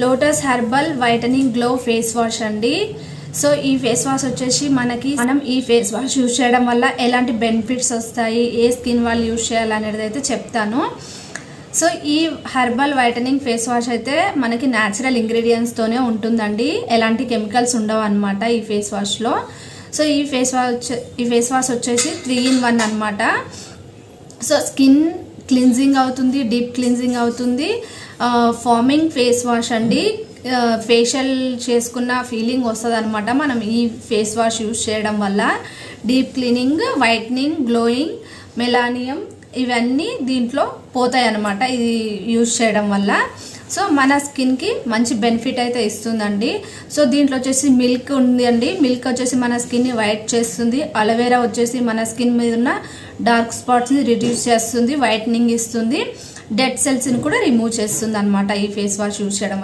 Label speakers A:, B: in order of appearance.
A: Lotus herbal whitening glow face wash అండి. So ఈ face wash వచ్చేసి మనం ఈ ఫేస్ వాష్ యూజ్ చేయడం వల్ల ఎలాంటి బెనిఫిట్స్ వస్తాయి, ఏ స్కిన్ వాళ్ళు యూజ్ చేయాలనేది అయితే చెప్తాను. సో ఈ హెర్బల్ వైటనింగ్ ఫేస్ వాష్ అయితే మనకి న్యాచురల్ ఇంగ్రీడియంట్స్తోనే ఉంటుందండి, ఎలాంటి కెమికల్స్ ఉండవు అనమాట ఈ ఫేస్ వాష్లో. సో ఈ ఫేస్ వాష్ వచ్చేసి 3 in 1 అనమాట. సో స్కిన్ క్లిన్జింగ్ అవుతుంది, డీప్ క్లిన్జింగ్ అవుతుంది, ఫార్మింగ్ ఫేస్ వాష్ అండి. ఫేషియల్ చేసుకున్న ఫీలింగ్ వస్తుంది అనమాట మనం ఈ ఫేస్ వాష్ యూజ్ చేయడం వల్ల. డీప్ క్లీనింగ్, వైట్నింగ్, గ్లోయింగ్, మెలానియం ఇవన్నీ దీంట్లో పోతాయి అన్నమాట ఇది యూజ్ చేయడం వల్ల. సో మన స్కిన్కి మంచి బెనిఫిట్ అయితే ఇస్తుందండి. సో దీంట్లో వచ్చేసి మిల్క్ ఉంది అండి. మిల్క్ వచ్చేసి మన స్కిన్ని వైట్ చేస్తుంది. అలోవెరా వచ్చేసి మన స్కిన్ మీద ఉన్న డార్క్ స్పాట్స్ని రిడ్యూస్ చేస్తుంది, వైట్నింగ్ ఇస్తుంది, డెడ్ సెల్స్ని కూడా రిమూవ్ చేస్తుంది అనమాట ఈ ఫేస్ వాష్ యూజ్ చేయడం వల్ల.